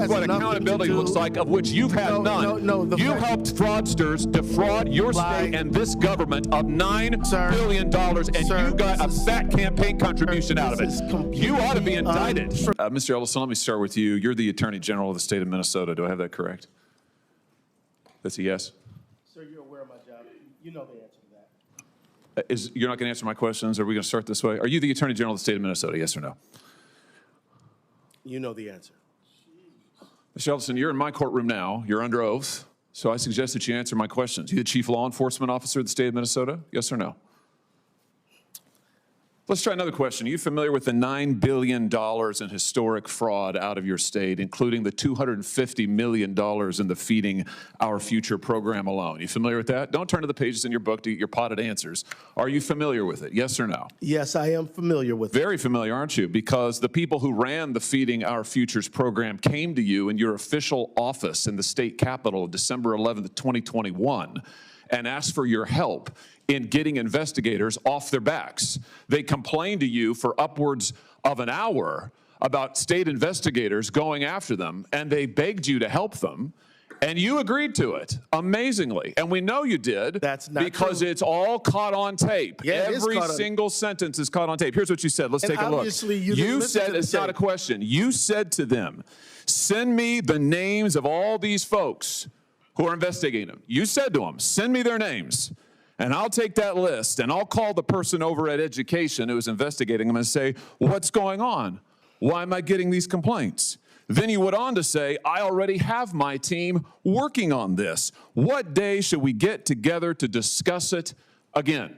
what accountability looks like, of which you've had none. You helped fraudsters defraud your state and this government of $9 billion, and you got a fat campaign contribution out of it. You ought to be indicted. Mr. Ellison, let me start with you. You're the Attorney General of the state of Minnesota. Do I have that correct? That's a yes? Sir, you're aware of my job. You know the answer to that. You're not going to answer my questions? Are we going to start this way? Are you the Attorney General of the state of Minnesota, yes or no? You know the answer. Mr. Ellison, you're in my courtroom now. You're under oath. So I suggest that you answer my questions. You the Chief Law Enforcement Officer of the state of Minnesota, yes or no? Let's try another question. Are you familiar with the $9 billion in historic fraud out of your state, including the $250 million in the Feeding Our Future program alone? You familiar with that? Don't turn to the pages in your book to get your potted answers. Are you familiar with it? Yes or no? Yes, I am familiar with it. Very familiar, aren't you? Because the people who ran the Feeding Our Futures program came to you in your official office in the state capitol December 11th, 2021, and asked for your help in getting investigators off their backs. They complained to you for upwards of an hour about state investigators going after them, and they begged you to help them, and you agreed to it, amazingly. And we know you did. That's not because true. It's all caught on tape. Yeah, every single sentence is caught on tape. Here's what you said. Let's take a look. You said, it's not a question. You said to them, send me the names of all these folks who are investigating them. You said to them, send me their names. And I'll take that list, and I'll call the person over at Education who was investigating them and say, what's going on? Why am I getting these complaints? Then he went on to say, I already have my team working on this. What day should we get together to discuss it again?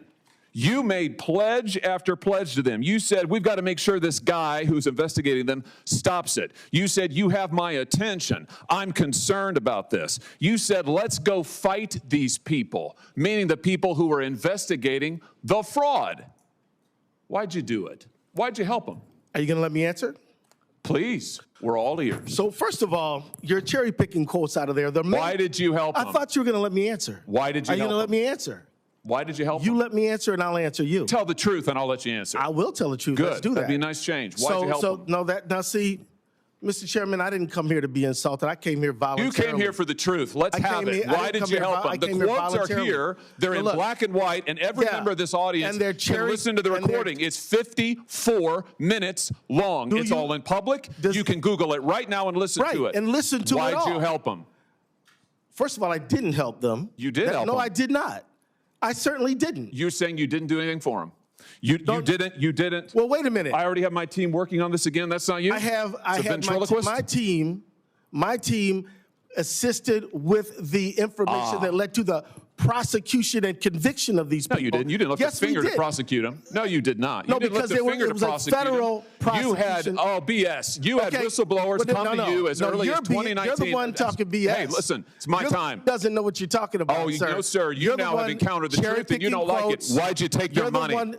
You made pledge after pledge to them. You said, we've got to make sure this guy who's investigating them stops it. You said, you have my attention. I'm concerned about this. You said, let's go fight these people, meaning the people who were investigating the fraud. Why'd you do it? Why'd you help them? Are you going to let me answer? Please, we're all ears. So first of all, you're cherry picking quotes out of there. Why did you help them? I thought you were going to let me answer. Why did you help them? Are you going to let me answer? Why did you help You them? let me answer, and I'll answer you. Tell the truth, and I'll let you answer. I will tell the truth. Good. Let's do that. That'd be a nice change. Why'd you help them? Now see, Mr. Chairman, I didn't come here to be insulted. I came here voluntarily. You came here for the truth. Let's have it. Why did you help them? The quotes are here. They're in black and white, and every member of this audience can listen to the recording. It's 54 minutes long. It's all in public. You can Google it right now and listen to it. And listen to it all. Why'd you help them? First of all, I didn't help them. You did help them. No, I did not. I certainly didn't. You're saying you didn't do anything for them. You didn't. Well, wait a minute. I already have my team working on this again. That's not you? I have my team assisted with the information that led to the prosecution and conviction of these people. No, you didn't. You didn't lift a finger to prosecute them. No, you did not. No, because it was a federal prosecution. You had, BS. You had whistleblowers come to you as early as 2019. You're the one talking BS. Hey, listen, it's my time. Doesn't know what you're talking about, sir. No, sir. You now have encountered the truth and you don't like it. Why'd you take their money?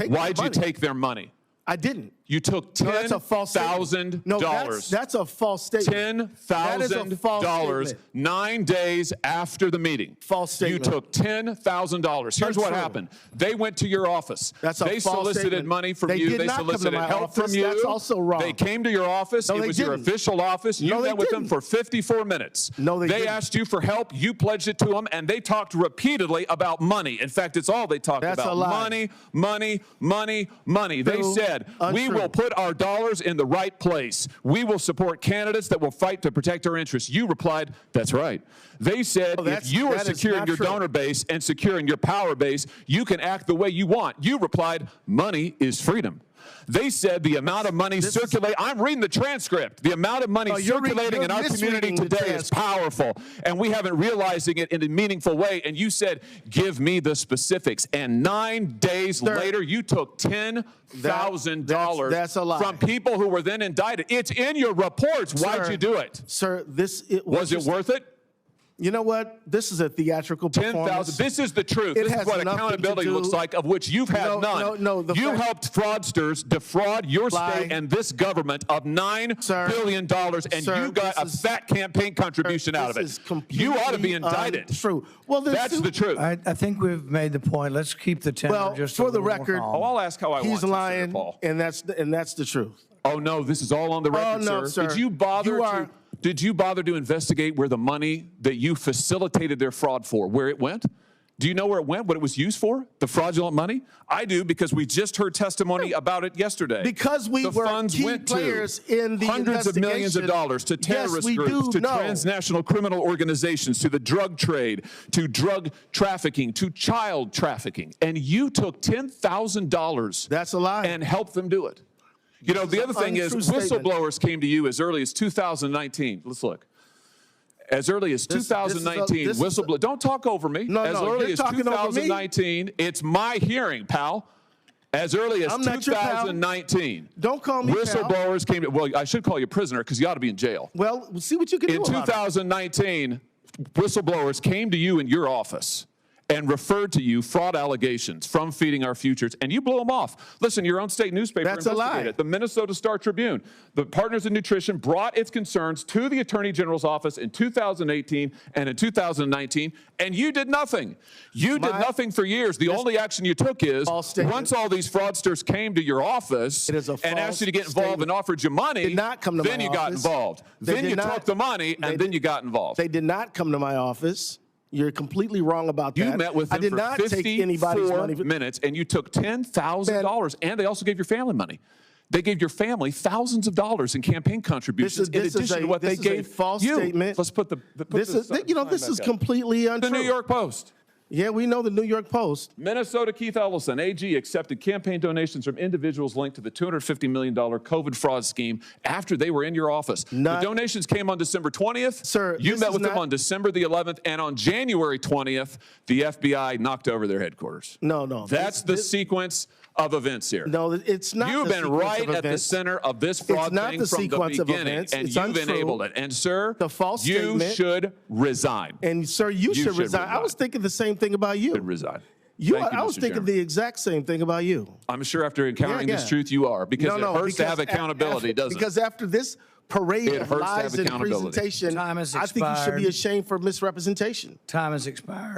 Why'd you take their money? I didn't. You took $10,000. No, that's a false statement. $10,000 9 days after the meeting. False statement. You took $10,000. Here's what happened. They went to your office. They solicited money from you. They solicited help from you. That's also wrong. They came to your office. It was your official office. You met with them for 54 minutes. No, they didn't. They asked you for help. You pledged it to them, and they talked repeatedly about money. In fact, it's all they talked about. That's a lie. Money, money, money, money. They said, we will put our dollars in the right place. We will support candidates that will fight to protect our interests. You replied, that's right. They said, if you are securing your donor base and securing your power base, you can act the way you want. You replied, money is freedom. They said the amount of money circulating, I'm reading the transcript, the amount of money circulating in our community today is powerful, and we haven't realizing it in a meaningful way. And you said, give me the specifics. And 9 days later, you took $10,000 from people who were then indicted. It's in your reports. Why'd you do it? Sir, was it worth it? You know what? This is a theatrical performance. This is the truth. This is what accountability looks like, of which you've had none. You helped fraudsters defraud your state and this government of $9 billion, and you got a fat campaign contribution out of it. You ought to be indicted. True. Well, that's the truth. I think we've made the point. Let's keep the tenor just for the record. I'll ask how I want to. He's lying, and that's the truth. Oh no, this is all on the record, sir. Did you bother to? Did you bother to investigate where the money that you facilitated their fraud for, where it went? Do you know where it went, what it was used for, the fraudulent money? I do, because we just heard testimony about it yesterday. Because we were funds key went players in the hundreds of millions of dollars to terrorist groups, to transnational criminal organizations, to the drug trade, to drug trafficking, to child trafficking. And you took $10,000 That's a lie. And helped them do it. You know, the other thing is, whistleblowers came to you as early as 2019. Let's look. As early as 2019, whistleblower. Don't talk over me. As early as 2019, it's my hearing, pal. As early as 2019. Don't call me whistleblowers came to, well, I should call you prisoner because you ought to be in jail. Well, we'll see what you can do. In 2019, whistleblowers came to you in your office and referred to you fraud allegations from Feeding Our Futures, and you blew them off. Listen, your own state newspaper investigated it. The Minnesota Star Tribune, the Partners in Nutrition, brought its concerns to the Attorney General's office in 2018 and in 2019, and you did nothing. You did nothing for years. The only action you took is, once all these fraudsters came to your office and asked you to get involved and offered you money, then you got involved. Then you took the money, and then you got involved. They did not come to my office. You're completely wrong about that. You met with them for 54 minutes, and you took $10,000, and they also gave your family money. They gave your family thousands of dollars in campaign contributions in addition to what they gave false you. Statement. Let's put this is completely untrue. The New York Post. Yeah, we know the New York Post. Minnesota Keith Ellison, AG, accepted campaign donations from individuals linked to the $250 million COVID fraud scheme after they were in your office. The donations came on December 20th. Sir, you met with them on December the 11th, and on January 20th, the FBI knocked over their headquarters. No. That's the sequence of events here. No, it's not. You've been right at the center of this fraud thing from the beginning, and you've enabled it. And, sir, you should resign. And, sir, you should resign. I was thinking the same thing about you. Resign. I was thinking the exact same thing about you. I'm sure after encountering this truth, you are, because it hurts to have accountability, doesn't it? Because after this parade of lies and presentation, I think you should be ashamed for misrepresentation. Time has expired.